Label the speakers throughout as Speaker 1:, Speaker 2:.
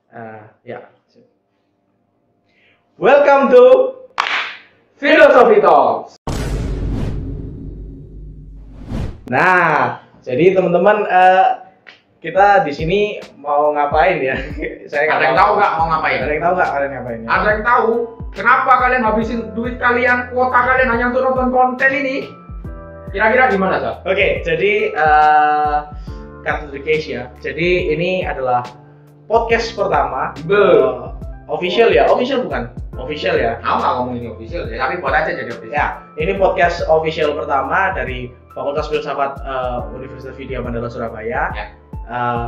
Speaker 1: Ya. Welcome to Philosophy Talks. Nah, jadi teman-teman, kita di sini mau ngapain ya?
Speaker 2: Ada yang tahu nggak mau ngapain?
Speaker 1: Ada yang tahu nggak kalian ngapain?
Speaker 2: Ada yang tahu kenapa kalian habisin duit kalian, kuota kalian hanya untuk nonton konten ini? Kira-kira gimana, Sa?
Speaker 1: Oke, jadi cut to the case ya. Jadi ini adalah podcast pertama. Official ya? Official bukan? Official ya?
Speaker 2: Aku nggak ngomongin official ya, tapi buat aja jadi official.
Speaker 1: Ya, ini podcast official pertama dari Fakultas Filsafat Universitas Vidya Mandala Surabaya.
Speaker 2: Ya.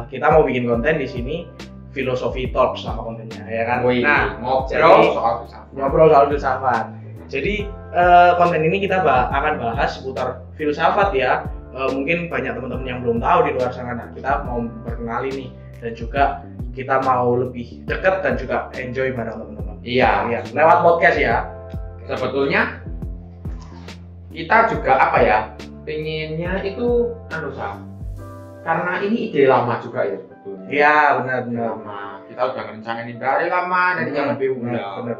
Speaker 1: Kita mau bikin konten di sini, Philosophy Talks sama kontennya, ya kan?
Speaker 2: Wih,
Speaker 1: Nah,
Speaker 2: ngobrol soal filsafat.
Speaker 1: Ngobrol soal filsafat. Jadi konten ini kita akan bahas seputar filsafat ya. Mungkin banyak teman-teman yang belum tahu di luar sana. Nah, kita mau perkenalin nih, dan juga kita mau lebih dekat dan juga enjoy bareng teman-teman.
Speaker 2: Iya,
Speaker 1: Ya, lewat podcast ya.
Speaker 2: sebetulnya kita juga apa ya? Pengennya itu Sa, karena ini ide lama juga ya sebetulnya.
Speaker 1: Iya, benar-benar.
Speaker 2: Lama. Kita udah ngerencanain dari lama, dari zaman
Speaker 1: benar.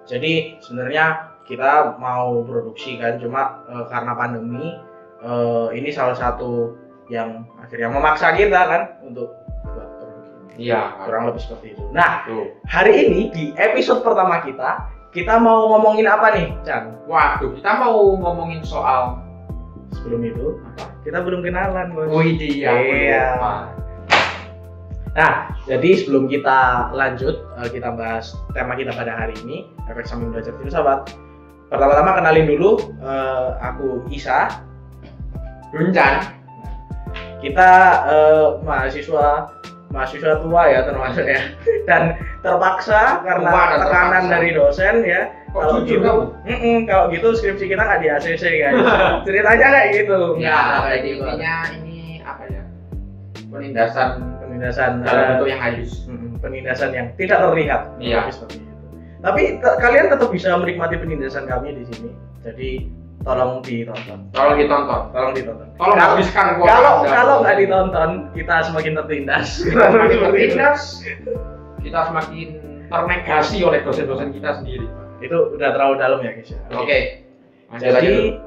Speaker 1: Jadi sebenarnya kita mau produksi kan, cuma karena pandemi ini salah satu yang akhirnya memaksa kita kan untuk buat produksi.
Speaker 2: Iya,
Speaker 1: Kurang lebih seperti itu. Nah,
Speaker 2: tuh.
Speaker 1: hari ini di episode pertama kita mau ngomongin apa nih, Chan?
Speaker 2: Waduh, kita mau ngomongin soal
Speaker 1: Sebelum itu, kita belum kenalan, Bos.
Speaker 2: Iya.
Speaker 1: Nah, jadi sebelum kita lanjut, kita bahas tema kita pada hari ini, efek samping belajar filsafat. Pertama-tama kenalin dulu, aku Isa.
Speaker 2: Runcan.
Speaker 1: Kita mahasiswa tua ya termasuk ya, dan terpaksa karena
Speaker 2: Tua dan
Speaker 1: tekanan
Speaker 2: terpaksa.
Speaker 1: dari dosen ya.
Speaker 2: Kok jujur kamu?
Speaker 1: Kalau gitu skripsi kita nggak di ACC kan. Ceritanya kayak gitu.
Speaker 2: Ya,
Speaker 1: Nah,
Speaker 2: jadi intinya ini apa ya? Penindasan
Speaker 1: penindasan
Speaker 2: dalam bentuk yang halus.
Speaker 1: penindasan yang tidak terlihat.
Speaker 2: Iya.
Speaker 1: Seperti itu. Tapi kalian tetap bisa menikmati penindasan kami di sini. Jadi tolong ditonton.
Speaker 2: Tolong ditonton.
Speaker 1: Tolong ditonton.
Speaker 2: Tolong habiskan kuota Anda.
Speaker 1: Kalau nggak ditonton, kita semakin tertindas.
Speaker 2: Semakin tertindas, kita semakin ternegasi oleh dosen-dosen kita sendiri.
Speaker 1: Itu udah terlalu dalam ya, guys.
Speaker 2: Oke. Lanjut aja
Speaker 1: Jadi
Speaker 2: dulu.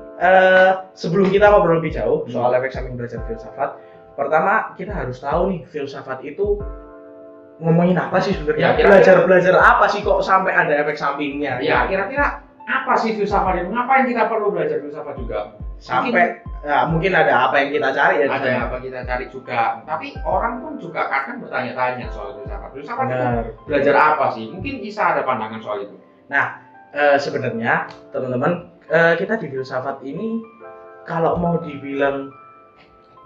Speaker 1: sebelum kita ngobrol lebih jauh soal efek samping belajar filsafat, pertama kita harus tahu nih, filsafat itu ngomongin apa sih sebenarnya?
Speaker 2: Ya,
Speaker 1: Belajar apa sih kok sampai ada efek sampingnya?
Speaker 2: Ya, kira-kira apa sih filsafat itu? Ngapain kita perlu belajar filsafat juga?
Speaker 1: Sampai mungkin ada apa yang kita cari ya.
Speaker 2: Ada yang apa kita cari juga. Tapi orang pun juga kadang bertanya-tanya soal filsafat. Filsafat itu belajar apa sih? Mungkin Isa ada pandangan soal itu.
Speaker 1: Nah, sebenarnya teman-teman, kita di filsafat ini kalau mau dibilang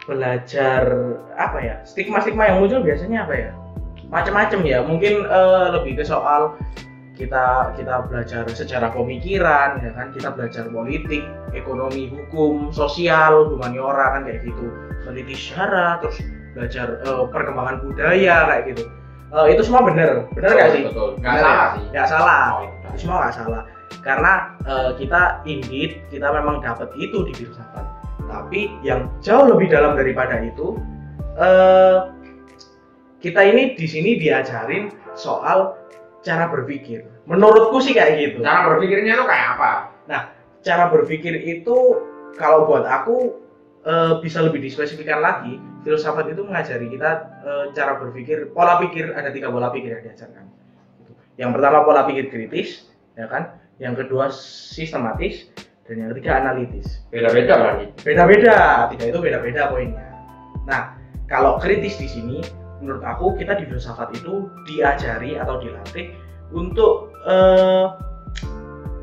Speaker 1: belajar apa ya, stigma-stigma yang muncul biasanya apa ya, macam-macam ya. Mungkin lebih ke soal kita belajar sejarah pemikiran ya kan, kita belajar politik, ekonomi, hukum, sosial, humaniora kan kayak gitu, meneliti sejarah, terus belajar perkembangan budaya kayak gitu. Itu semua benar nggak sih?
Speaker 2: Betul. Nggak salah sih.
Speaker 1: Nggak salah.
Speaker 2: Oh,
Speaker 1: Itu semua nggak salah. Karena kita memang dapat itu di filsafat. Tapi yang jauh lebih dalam daripada itu, kita ini di sini diajarin soal cara berpikir. Menurutku sih kayak gitu.
Speaker 2: Cara berpikirnya itu kayak apa?
Speaker 1: Nah, cara berpikir itu kalau buat aku bisa lebih dispesifikkan lagi. Filsafat itu mengajari kita cara berpikir, pola pikir, ada 3 pola pikir yang diajarkan. Yang pertama pola pikir kritis, ya kan? Yang kedua sistematis, dan yang ketiga analitis.
Speaker 2: Beda-beda berarti.
Speaker 1: Beda-beda, tidak itu beda-beda poinnya. Nah, kalau kritis di sini, menurut aku kita di filsafat itu diajari atau dilatih untuk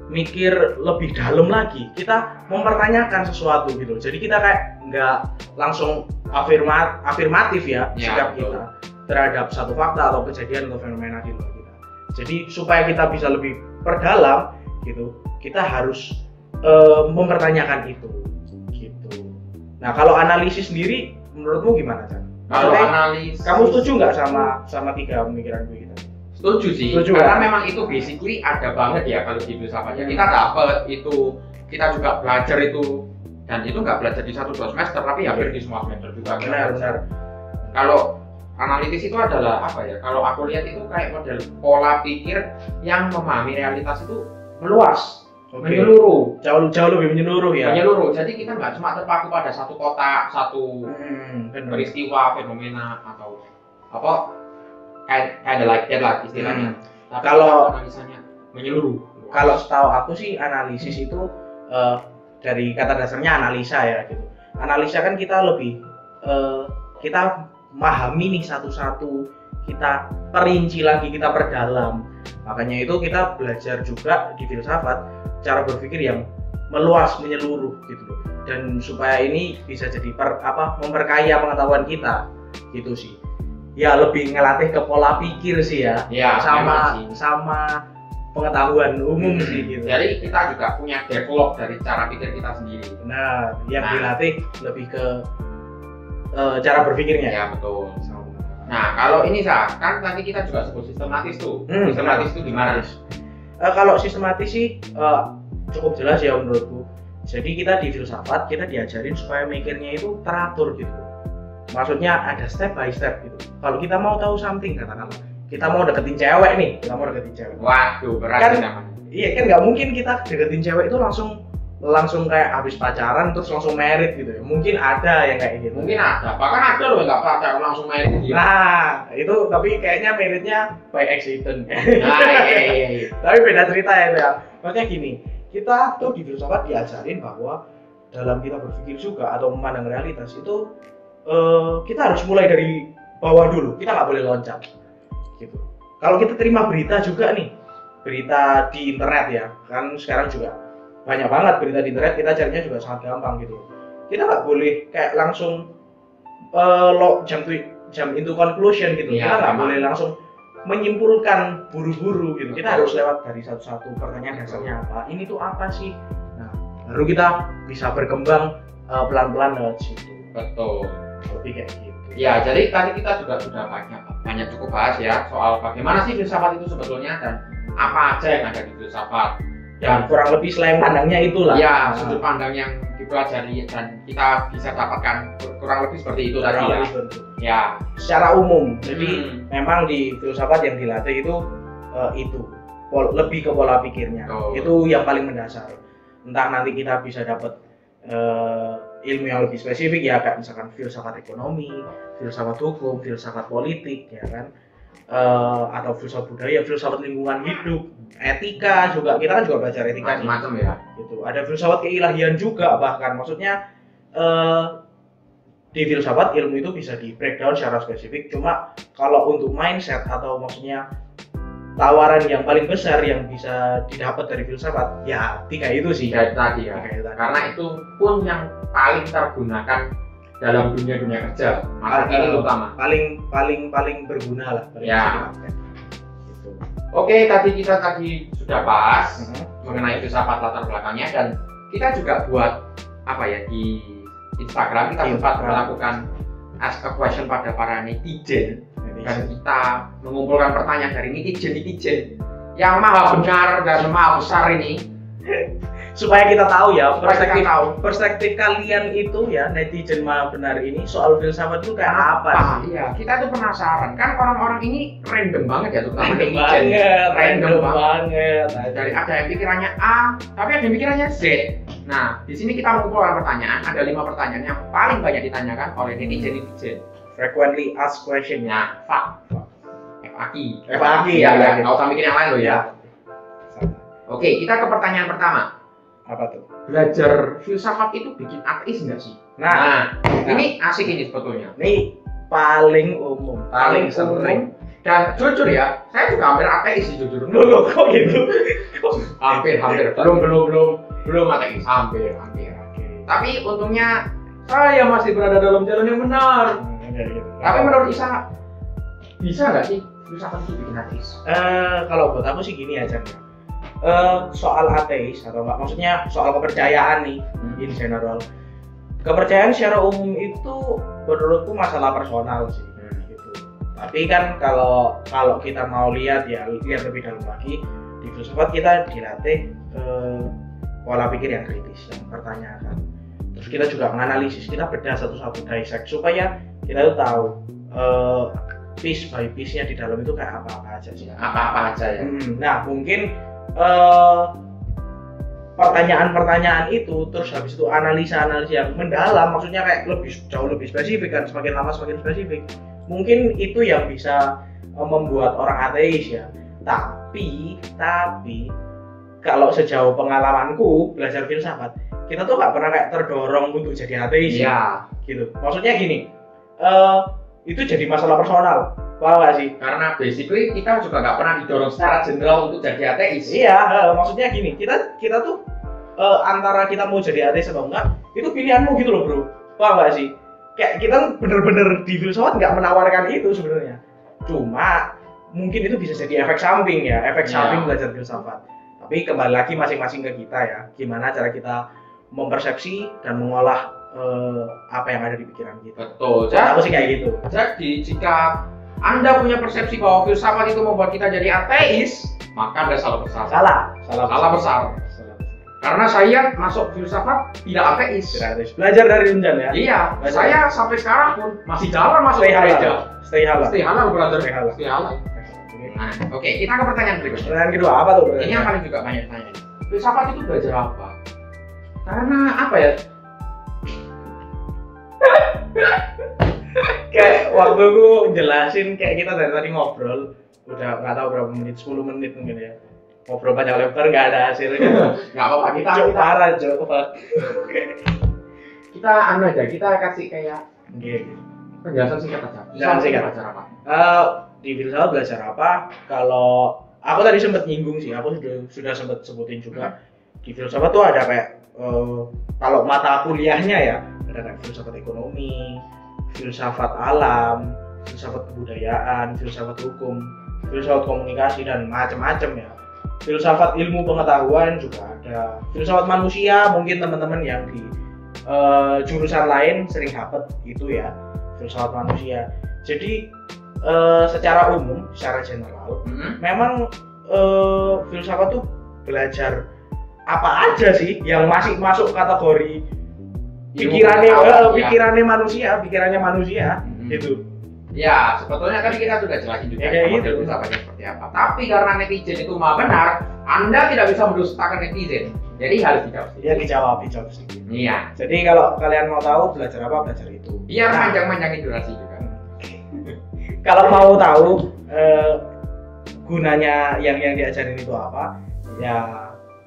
Speaker 1: mikir lebih dalam lagi. Kita mempertanyakan sesuatu gitu. Jadi kita kayak nggak langsung afirmatif ya sikap kita terhadap satu fakta atau kejadian atau fenomena di luar kita. Jadi supaya kita bisa lebih perdalam gitu, kita harus mempertanyakan itu gitu. Nah, kalau analisis sendiri menurutmu gimana, Chan?
Speaker 2: Kalau analisis,
Speaker 1: kamu setuju nggak sama 3 pemikiran kita?
Speaker 2: Setuju sih,
Speaker 1: Setuju,
Speaker 2: karena
Speaker 1: kan?
Speaker 2: memang itu basically ada banget ya kalau di filsafatnya. Kita dapat itu, kita juga belajar itu, dan itu nggak belajar di 1-2 semester, tapi hampir di semua semester juga.
Speaker 1: Benar.
Speaker 2: Kalau analitis itu adalah apa ya? Kalau aku lihat itu kayak model pola pikir yang memahami realitas itu meluas, menyeluruh,
Speaker 1: jauh lebih menyeluruh ya.
Speaker 2: menyeluruh. Jadi kita nggak cuma terpaku pada satu kota, satu
Speaker 1: Benar.
Speaker 2: peristiwa, fenomena atau apa kayak like that lah istilahnya. Tapi
Speaker 1: Kalau-
Speaker 2: analisanya menyeluruh.
Speaker 1: Kalau setahu aku sih analisis itu dari kata dasarnya analisa ya gitu. Analisa kan kita lebih kita memahami nih satu-satu, kita perinci lagi, kita perdalam. Makanya itu kita belajar juga di filsafat cara berpikir yang meluas, menyeluruh gitu loh. Dan supaya ini bisa jadi memperkaya pengetahuan kita gitu sih. Ya lebih ngelatih ke pola pikir sih ya.
Speaker 2: Ya, memang sih.
Speaker 1: sama pengetahuan umum sih gitu.
Speaker 2: Jadi kita juga punya develop dari cara pikir kita sendiri.
Speaker 1: Nah, yang
Speaker 2: Nah.
Speaker 1: dilatih lebih ke cara berpikirnya.
Speaker 2: Ya betul. Nah kalau ini kan tadi kita juga sebut sistematis tuh. Sistematis itu gimana?
Speaker 1: Kalau sistematis sih cukup jelas ya menurutku. Jadi kita di filsafat kita diajarin supaya mikirnya itu teratur gitu. Maksudnya ada step by step gitu. Kalau kita mau tahu something katakanlah, kita mau deketin cewek nih,
Speaker 2: Waduh, berat
Speaker 1: Kan-
Speaker 2: sih namanya.
Speaker 1: Iya kan nggak mungkin kita deketin cewek itu langsung kayak habis pacaran terus langsung married gitu ya. Mungkin ada yang kayak gitu.
Speaker 2: Mungkin ada, bahkan ada loh yang nggak pacaran langsung main gitu.
Speaker 1: Nah, itu tapi kayaknya meritnya by accident.
Speaker 2: Nah, iya.
Speaker 1: Tapi beda cerita ya itu ya. Maksudnya gini, kita tuh di filsafat diajarin bahwa dalam kita berpikir juga atau memandang realitas itu kita harus mulai dari bawah dulu. Kita nggak boleh loncat. Gitu. Kalau kita terima berita juga nih, berita di internet ya, kan sekarang juga banyak banget berita di internet, kita carinya juga sangat gampang gitu. Kita nggak boleh kayak langsung jump into conclusion gitu.
Speaker 2: Iya,
Speaker 1: Kita nggak
Speaker 2: memang.
Speaker 1: boleh langsung menyimpulkan buru-buru gitu. Kita harus lewat dari satu-satu pertanyaan dasarnya apa. Ini tuh apa sih? Nah, baru kita bisa berkembang pelan-pelan lewat situ.
Speaker 2: Betul.
Speaker 1: Lebih kayak gitu.
Speaker 2: Ya, jadi tadi kita juga sudah banyak cukup bahas ya soal bagaimana sih filsafat itu sebetulnya dan apa aja yang ada di filsafat.
Speaker 1: Dan kurang lebih selain pandangnya itulah.
Speaker 2: Ya,
Speaker 1: Nah,
Speaker 2: sudut pandang yang dipelajari dan kita bisa dapatkan kurang lebih seperti itu tadi ya. Ya,
Speaker 1: Secara umum. Jadi memang di filsafat yang dilatih itu lebih ke pola pikirnya.
Speaker 2: Oh.
Speaker 1: Itu yang paling mendasar. Entah nanti kita bisa dapat ilmu yang lebih spesifik ya, kayak misalkan filsafat ekonomi, filsafat hukum, filsafat politik ya kan, atau filsafat budaya, filsafat lingkungan hidup, etika juga, kita kan juga belajar etika nih.
Speaker 2: macam-macam ya.
Speaker 1: Gitu. Ada filsafat keilahian juga, bahkan maksudnya di filsafat ilmu itu bisa di breakdown secara spesifik. Cuma kalau untuk mindset atau maksudnya tawaran yang paling besar yang bisa didapat dari filsafat ya tiga itu sih.
Speaker 2: Tiga itu tadi ya.
Speaker 1: Tiga itu tadi.
Speaker 2: Karena itu pun yang paling tergunakan dalam dunia kerja. Masa ini terutama.
Speaker 1: paling berguna lah, paling
Speaker 2: Ya.
Speaker 1: bisa dipakai. Gitu.
Speaker 2: Oke, kita tadi sudah bahas
Speaker 1: Mhm.
Speaker 2: mengenai filsafat latar belakangnya dan kita juga buat apa ya di Instagram kita
Speaker 1: Di
Speaker 2: sempat
Speaker 1: Instagram.
Speaker 2: melakukan ask a question pada para netizen
Speaker 1: Jadi,
Speaker 2: dan kita mengumpulkan pertanyaan dari netizen yang maha benar dan maha besar ini
Speaker 1: supaya kita tahu ya
Speaker 2: Supaya kita tahu.
Speaker 1: perspektif kalian itu ya netizen maha benar ini soal filsafat itu kayak apa sih?
Speaker 2: Iya, kita tuh penasaran kan orang-orang ini random banget ya terutama
Speaker 1: Random
Speaker 2: netizen.
Speaker 1: random banget.
Speaker 2: Dari ada yang pikirannya A, tapi ada yang pikirannya Z. Nah, di sini kita mengumpulkan pertanyaan. Ada 5 pertanyaan yang paling banyak ditanyakan oleh netizen.
Speaker 1: Frequently asked question ya.
Speaker 2: FAQ.
Speaker 1: FAQ,
Speaker 2: ya,
Speaker 1: ya.
Speaker 2: nggak usah mikir yang lain loh ya. Oke, kita ke pertanyaan pertama.
Speaker 1: Apa tuh?
Speaker 2: Belajar filsafat itu bikin ateis nggak sih?
Speaker 1: Nah,
Speaker 2: Ini asik ini sebetulnya.
Speaker 1: ini paling umum, paling sering.
Speaker 2: Dan jujur ya, saya juga hampir ateis sih jujur.
Speaker 1: Loh, kok gitu?
Speaker 2: Hampir. Belum ateis. Hampir. Tapi untungnya saya masih berada dalam jalan yang benar. Tapi menurut Isa, bisa nggak sih filsafat itu bikin ateis?
Speaker 1: Kalau buat aku sih gini aja ya. Soal ateis atau enggak, maksudnya soal kepercayaan nih in general. Kepercayaan secara umum itu menurutku masalah personal sih. Gitu. Tapi kan kalau kita mau lihat lebih dalam lagi di filsafat kita dilatih pola pikir yang kritis, yang mempertanyakan. Terus kita juga menganalisis, kita bedah satu-satu dissect supaya kita tuh tahu piece by piece-nya di dalam itu kayak apa-apa aja sih.
Speaker 2: Apa-apa aja ya.
Speaker 1: Nah mungkin pertanyaan-pertanyaan itu terus habis itu analisa-analisa yang mendalam, maksudnya kayak jauh lebih spesifik kan, semakin lama semakin spesifik. Mungkin itu yang bisa membuat orang ateis ya. Tapi kalau sejauh pengalamanku belajar filsafat, kita tuh nggak pernah kayak terdorong untuk jadi ateis ya. Gitu. Maksudnya gini, itu jadi masalah personal. Paham gak sih?
Speaker 2: Karena basically kita juga nggak pernah didorong secara general untuk jadi ateis.
Speaker 1: Iya, maksudnya gini, kita tuh antara kita mau jadi ateis atau enggak, itu pilihanmu gitu loh bro. Paham gak sih? Kayak kita bener-bener di filsafat nggak menawarkan itu sebenarnya. Cuma mungkin itu bisa jadi efek samping ya, samping belajar filsafat. Tapi kembali lagi masing-masing ke kita ya, gimana cara kita mempersepsi dan mengolah apa yang ada di pikiran kita.
Speaker 2: Betul.
Speaker 1: Aku sih kayak gitu.
Speaker 2: Jadi jika Anda punya persepsi bahwa filsafat itu membuat kita jadi ateis, maka Anda salah besar. Salah besar. Karena saya masuk filsafat tidak ateis.
Speaker 1: Belajar dari Unjan ya.
Speaker 2: Iya. Saya sampai sekarang pun masih jalan masuk gereja.
Speaker 1: Stay halal
Speaker 2: belajar.
Speaker 1: Stay halal.
Speaker 2: Nah, oke, kita ke pertanyaan berikutnya.
Speaker 1: Pertanyaan kedua apa tuh?
Speaker 2: Ini yang paling juga banyak tanya. Filsafat itu belajar apa? Karena apa ya?
Speaker 1: Kayak waktu gue jelasin kayak kita dari tadi ngobrol udah nggak tahu berapa menit, 10 menit mungkin ya, ngobrol panjang lebar nggak ada hasilnya.
Speaker 2: Nggak apa-apa, kita
Speaker 1: parah
Speaker 2: kita aja, kita kasih kayak penjelasan singkat aja.
Speaker 1: Jangan singkat.
Speaker 2: Belajar apa?
Speaker 1: Di filsafat belajar apa? Kalau aku tadi sempat nyinggung sih, aku sudah sempat sebutin juga. Di filsafat tuh ada kayak kalau mata kuliahnya ya ada kayak filsafat ekonomi, filsafat alam, filsafat kebudayaan, filsafat hukum, filsafat komunikasi dan macam-macam ya. Filsafat ilmu pengetahuan juga ada. Filsafat manusia mungkin teman-teman yang di jurusan lain sering dapat itu ya, filsafat manusia. Jadi secara umum, secara general, memang filsafat tuh belajar apa aja sih yang masih masuk kategori pikirannya manusia gitu.
Speaker 2: Ya, sebetulnya tadi kita sudah jelasin juga model filsafatnya seperti apa. Tapi karena netizen itu maha benar, Anda tidak bisa mendustakan netizen. Jadi harus dijawab.
Speaker 1: Ya dijawab sedikit.
Speaker 2: Iya.
Speaker 1: Jadi kalau kalian mau tahu belajar apa, belajar itu.
Speaker 2: Biar panjang-panjangin durasi juga.
Speaker 1: Kalau mau tahu gunanya yang diajarin itu apa, ya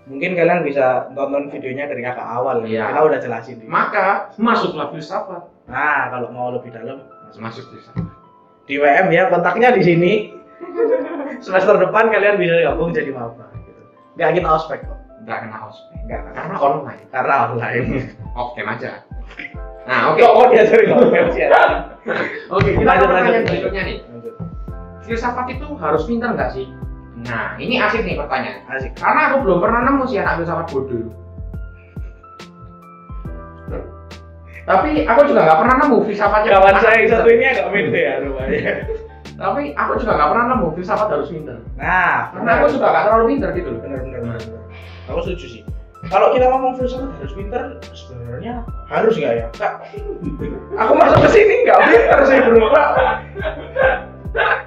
Speaker 1: mungkin kalian bisa tonton videonya dari kakak awal.
Speaker 2: Iya.
Speaker 1: Kita udah jelasin.
Speaker 2: Maka masuklah filsafat.
Speaker 1: Nah, kalau mau lebih dalam
Speaker 2: masuk filsafat.
Speaker 1: Di WM ya, kontaknya di sini. Semester depan kalian bisa gabung jadi maba gitu. Nggak kita ospek kok.
Speaker 2: Nggak kena ospek.
Speaker 1: Karena online.
Speaker 2: Oke aja. Nah, oke.
Speaker 1: Kok diajarin online sih?
Speaker 2: Oke, kita ke pertanyaan berikutnya nih. Filsafat itu harus pintar nggak sih? Nah, ini asik nih pertanyaan.
Speaker 1: Asik.
Speaker 2: Karena aku belum pernah nemu sih anak filsafat bodoh. Tapi aku juga nggak pernah nemu filsafat
Speaker 1: kawan saya satu ini agak beda ya rupanya.
Speaker 2: Tapi aku juga nggak pernah nemu filsafat harus pintar.
Speaker 1: Nah,
Speaker 2: karena aku juga nggak terlalu pintar gitu loh.
Speaker 1: Benar. Aku setuju sih. Kalau kita ngomong filsafat harus pintar, sebenarnya harus nggak ya? Kak, aku masuk ke sini nggak pintar sih bro.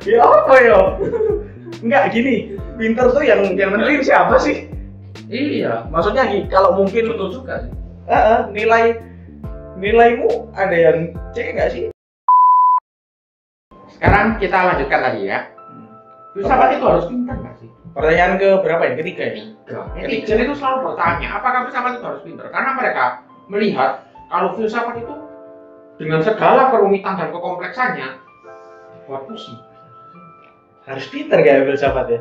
Speaker 1: Ya apa ya? Nggak gini, pintar tuh yang penting siapa sih?
Speaker 2: Iya,
Speaker 1: maksudnya kalau mungkin
Speaker 2: betul juga sih.
Speaker 1: Nilaimu ada yang C nggak sih?
Speaker 2: Sekarang kita lanjutkan lagi ya. Filsafat itu harus pintar nggak sih?
Speaker 1: Pertanyaan ke berapa ya? Ketiga ya?
Speaker 2: Netizen itu selalu bertanya, apakah filsafat itu harus pintar? Karena mereka melihat kalau filsafat itu dengan segala kerumitan dan kekompleksannya buat pusing.
Speaker 1: Harus pintar gak filsafat ya?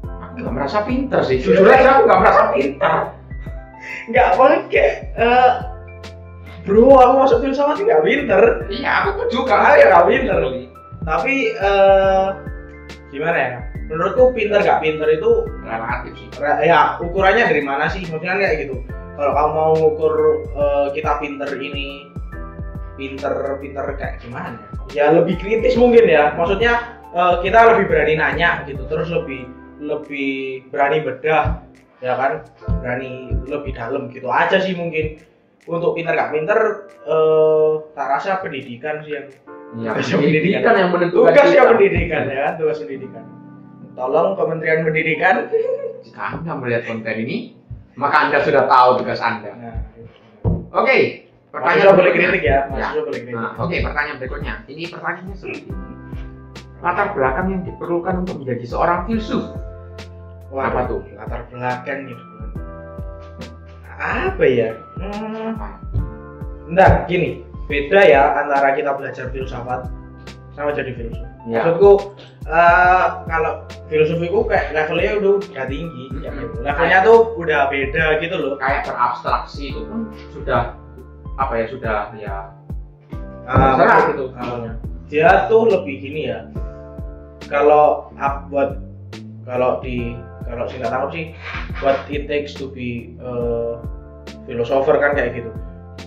Speaker 2: Aku nggak merasa pintar sih. Jujur aja aku nggak merasa pintar.
Speaker 1: Nggak boleh kayak bro, aku masuk filsafat nggak pinter.
Speaker 2: Iya, aku pun juga
Speaker 1: nggak pinter. Tapi gimana ya? Menurutku pinter nggak pinter itu
Speaker 2: relatif sih.
Speaker 1: Ya ukurannya dari mana sih? Maksudnya kayak gitu. Kalau kamu mau ukur kita pinter ini, pinter kayak gimana? Ya lebih kritis mungkin ya. Maksudnya kita lebih berani nanya gitu, terus lebih berani bedah, ya kan? Berani lebih dalam gitu aja sih mungkin. Untuk pinter gak pinter, tak rasa pendidikan sih yang
Speaker 2: Ya, pendidikan yang menentukan
Speaker 1: tugasnya pendidikan ya kan, tugas pendidikan. Tolong Kementerian Pendidikan,
Speaker 2: jika Anda melihat konten ini, maka Anda sudah tahu tugas Anda.
Speaker 1: nah,
Speaker 2: Oke,
Speaker 1: mahasiswa boleh kritik ya, mahasiswa boleh kritik.
Speaker 2: Nah, oke, pertanyaan berikutnya. Ini pertanyaannya seperti ini. Latar belakang yang diperlukan untuk menjadi seorang filsuf.
Speaker 1: Wah,
Speaker 2: apa tuh?
Speaker 1: latar belakang gitu. Apa ya? Bentar, gini. Beda ya antara kita belajar filsafat sama jadi filsuf.
Speaker 2: Ya.
Speaker 1: Maksudku kalau filsuf itu kayak levelnya udah tinggi, ya gitu. Levelnya tuh udah beda gitu loh.
Speaker 2: Kayak berabstraksi itu pun sudah apa ya, sudah ya
Speaker 1: Terserah
Speaker 2: gitu.
Speaker 1: Dia tuh lebih gini ya. Kalau singkat tangkap sih, what it takes to be philosopher kan kayak gitu.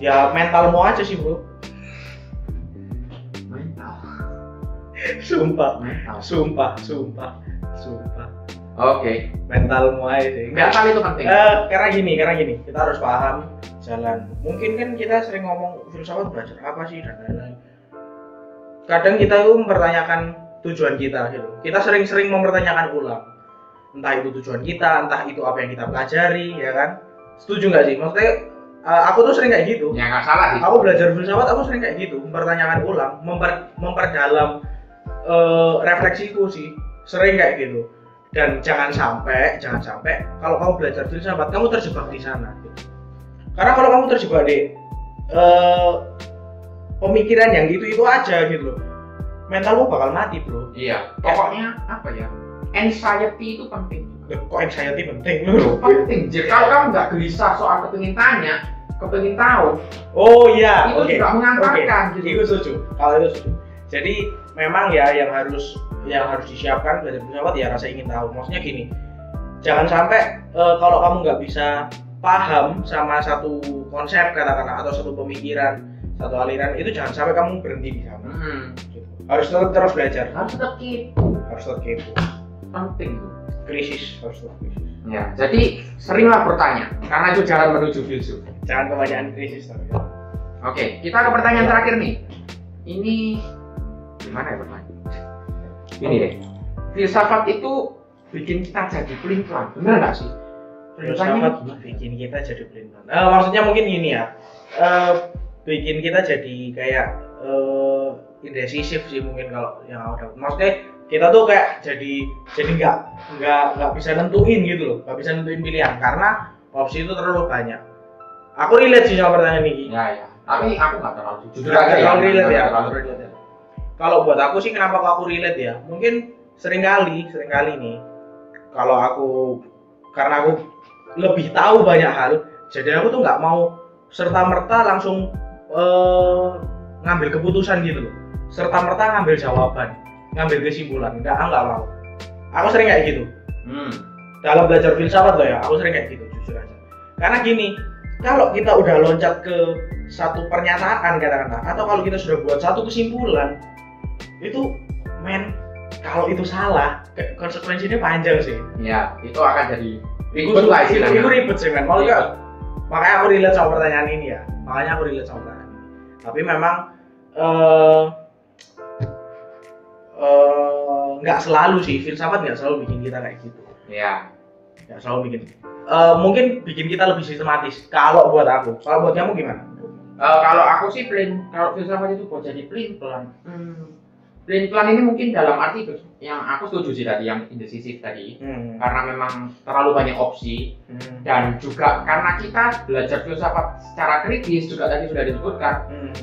Speaker 1: Ya mentalmu aja sih bro.
Speaker 2: Mental.
Speaker 1: Sumpah.
Speaker 2: Oke.
Speaker 1: Mentalmu aja sih.
Speaker 2: Mental itu penting.
Speaker 1: Karena gini, kita harus paham jalan. Mungkin kan kita sering ngomong filsafat belajar apa sih dan lain-lain. Kadang kita itu mempertanyakan tujuan kita gitu. Kita sering-sering mempertanyakan ulang. Entah itu tujuan kita, entah itu apa yang kita pelajari, ya kan? Setuju nggak sih? Maksudnya aku tuh sering kayak gitu.
Speaker 2: Ya nggak salah sih.
Speaker 1: Aku belajar filsafat, aku sering kayak gitu, mempertanyakan ulang, memperdalam refleksiku sih, sering kayak gitu. Dan jangan sampai kalau kamu belajar filsafat, kamu terjebak di sana. Gitu. Karena kalau kamu terjebak di pemikiran yang itu aja gitu loh, mentalmu bakal mati bro.
Speaker 2: Iya. Pokoknya apa ya? Anxiety itu penting.
Speaker 1: Kok anxiety penting?
Speaker 2: Penting. Jadi kalau kamu nggak gelisah soal kepengin tanya, kepengin tahu.
Speaker 1: Oh iya.
Speaker 2: Itu juga mengantarkan.
Speaker 1: Gitu. Itu setuju. Kalau itu setuju. Jadi memang ya yang harus disiapkan belajar filsafat ya rasa ingin tahu. Maksudnya gini, jangan sampai kalau kamu nggak bisa paham sama satu konsep katakanlah atau satu pemikiran, satu aliran, itu jangan sampai kamu berhenti di sana. Gitu. Harus terus belajar.
Speaker 2: Harus tetap kepo. Penting tuh.
Speaker 1: Harus tetap krisis.
Speaker 2: Ya, jadi seringlah bertanya karena itu jalan menuju filsuf.
Speaker 1: Jangan kebanyakan krisis tapi.
Speaker 2: Oke, kita ke pertanyaan terakhir nih. Ini gimana ya pertanyaan? Ini deh. Filsafat itu bikin kita jadi pelin-pelan. Benar nggak sih?
Speaker 1: Filsafat bikin kita jadi pelin-pelan. Maksudnya mungkin gini ya. Bikin kita jadi kayak indecisif sih mungkin kalau yang aku dapat. Maksudnya kita tuh kayak jadi nggak bisa nentuin gitu loh, nggak bisa nentuin pilihan karena opsi itu terlalu banyak. Aku relate sih sama pertanyaan ini.
Speaker 2: Ya. Tapi aku nggak terlalu jujur
Speaker 1: Nggak
Speaker 2: aja
Speaker 1: terlalu relate ya.
Speaker 2: relate.
Speaker 1: Kalau buat aku sih kenapa aku relate ya? Mungkin seringkali nih karena aku lebih tahu banyak hal, jadi aku tuh nggak mau serta-merta langsung ngambil keputusan gitu loh. Serta-merta ngambil jawaban, ngambil kesimpulan. Nggak mau. Aku sering kayak gitu. Dalam belajar filsafat loh ya, aku sering kayak gitu jujur aja. Karena gini, kalau kita udah loncat ke satu pernyataan katakanlah, atau kalau kita sudah buat satu kesimpulan, itu kalau itu salah, konsekuensinya panjang sih.
Speaker 2: Ya, itu akan jadi ribet lah istilahnya.
Speaker 1: Itu ribet sih men. Makanya aku relate sama pertanyaan ini ya. Tapi memang nggak selalu sih, filsafat nggak selalu bikin kita kayak gitu.
Speaker 2: Iya.
Speaker 1: Nggak selalu bikin. Mungkin bikin kita lebih sistematis. Kalau buat aku, kalau buat kamu gimana?
Speaker 2: Kalau aku sih kalau filsafat itu buat jadi pelin-pelan. Pelin-pelan ini mungkin dalam arti yang aku setuju sih tadi, yang indecisif tadi, karena memang terlalu banyak opsi dan juga karena kita belajar filsafat secara kritis juga tadi sudah disebutkan,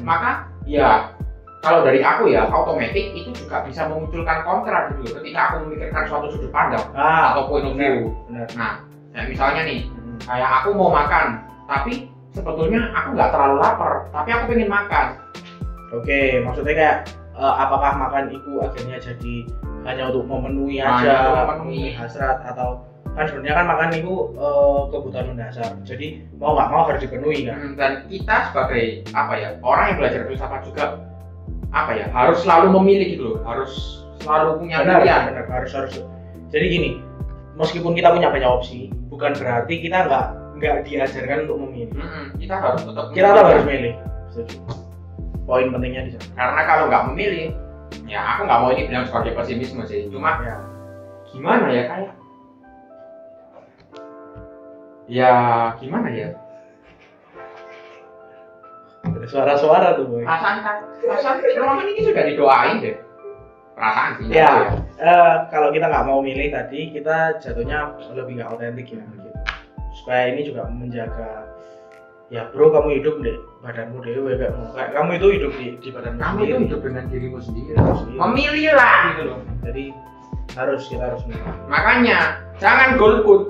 Speaker 2: maka ya kalau dari aku ya otomatis itu juga bisa memunculkan kontra gitu ketika aku memikirkan suatu sudut pandang atau point of view. Nah, misalnya nih, kayak aku mau makan, tapi sebetulnya aku nggak terlalu lapar, tapi aku pengen makan.
Speaker 1: Oke, maksudnya kayak apakah makan itu akhirnya jadi hanya untuk memenuhi aja, memenuhi hasrat, atau kan sebenarnya kan makan itu kebutuhan mendasar, jadi mau nggak mau harus dipenuhi kan.
Speaker 2: Dan kita sebagai orang yang belajar filsafat juga harus selalu memilih gitu loh, harus selalu punya pilihan.
Speaker 1: Benar, harus. Jadi gini, meskipun kita punya banyak opsi, bukan berarti kita nggak diajarkan untuk memilih.
Speaker 2: Kita harus tetap
Speaker 1: harus milih. poin pentingnya di sana.
Speaker 2: Karena kalau nggak memilih, ya aku nggak mau ini bilang sebagai pesimisme sih. Cuma
Speaker 1: Ya.
Speaker 2: gimana ya kayak, ya gimana ya?
Speaker 1: Ada suara-suara tuh boy.
Speaker 2: Perasaan ruangan ini sudah didoain deh. Perasaan sih.
Speaker 1: Ya, kalau kita nggak mau milih tadi, kita jatuhnya lebih nggak otentik ya gitu. Supaya ini juga menjaga, ya bro kamu hidup deh badanmu dewe kayak kamu itu hidup di badanmu
Speaker 2: Kamu
Speaker 1: sendiri.
Speaker 2: itu hidup dengan dirimu sendiri.
Speaker 1: Dirimu sendiri.
Speaker 2: Memilih lah gitu loh.
Speaker 1: Jadi kita harus milih.
Speaker 2: Makanya jangan golput.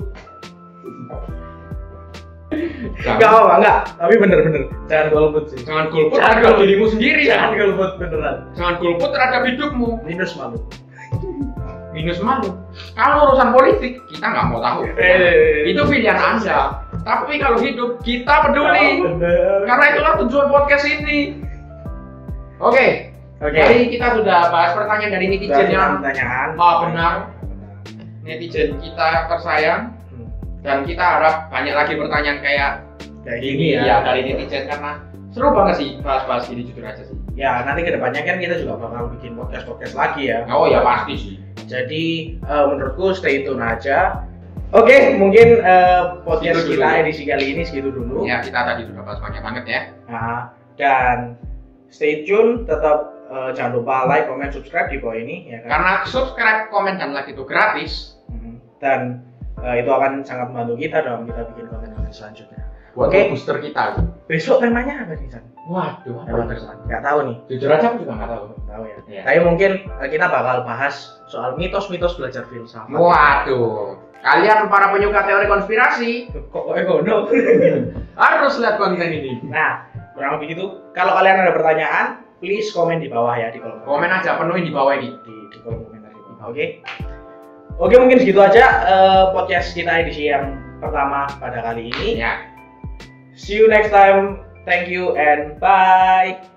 Speaker 1: Enggak apa enggak, tapi bener-bener jangan golput sih.
Speaker 2: Jangan golput
Speaker 1: Jangan
Speaker 2: terhadap
Speaker 1: golput.
Speaker 2: dirimu sendiri.
Speaker 1: Jangan golput beneran.
Speaker 2: Jangan golput terhadap hidupmu.
Speaker 1: Minus malu.
Speaker 2: Minus malu. Kalau urusan politik kita nggak mau tahu. Itu pilihan Anda. Tapi kalau hidup kita peduli.
Speaker 1: Bener.
Speaker 2: Karena itulah tujuan podcast ini. Oke. Jadi kita sudah bahas pertanyaan dari netizen yang
Speaker 1: pertanyaan.
Speaker 2: benar. Netizen kita tersayang. Dan kita harap banyak lagi pertanyaan kayak
Speaker 1: gini
Speaker 2: ya dari netizen, karena seru banget sih bahas-bahas ini, jujur aja sih.
Speaker 1: Ya nanti kedepannya kan kita juga bakal bikin podcast lagi ya.
Speaker 2: Oh ya pasti sih.
Speaker 1: Jadi menurutku stay tune aja. Oke, mungkin podcast
Speaker 2: Segitu
Speaker 1: kita
Speaker 2: dulu.
Speaker 1: edisi kali ini segitu dulu.
Speaker 2: Ya kita tadi sudah bahas banyak banget ya.
Speaker 1: Nah, dan stay tune, tetap jangan lupa like, comment, subscribe di bawah ini ya kan.
Speaker 2: Karena subscribe, komen, dan like itu gratis.
Speaker 1: Dan itu akan sangat membantu kita dalam kita bikin konten-konten selanjutnya.
Speaker 2: Buat
Speaker 1: Oke.
Speaker 2: booster kita.
Speaker 1: Besok temanya apa nih, San?
Speaker 2: Waduh, apa itu?
Speaker 1: Nggak tahu nih.
Speaker 2: Jujur aja aku juga nggak tahu.
Speaker 1: Tahu ya.
Speaker 2: Iya.
Speaker 1: Tapi mungkin kita bakal bahas soal mitos-mitos belajar filsafat.
Speaker 2: Waduh, kalian para penyuka teori konspirasi
Speaker 1: Kok ekono?
Speaker 2: harus lihat konten ini.
Speaker 1: Nah, kurang lebih gitu. Kalau kalian ada pertanyaan, please komen di bawah ya di kolom
Speaker 2: Komen aja, penuhin di bawah ini.
Speaker 1: di kolom komentar di bawah. Oke, mungkin segitu aja podcast kita edisi yang pertama pada kali ini.
Speaker 2: Ya.
Speaker 1: See you next time. Thank you and bye.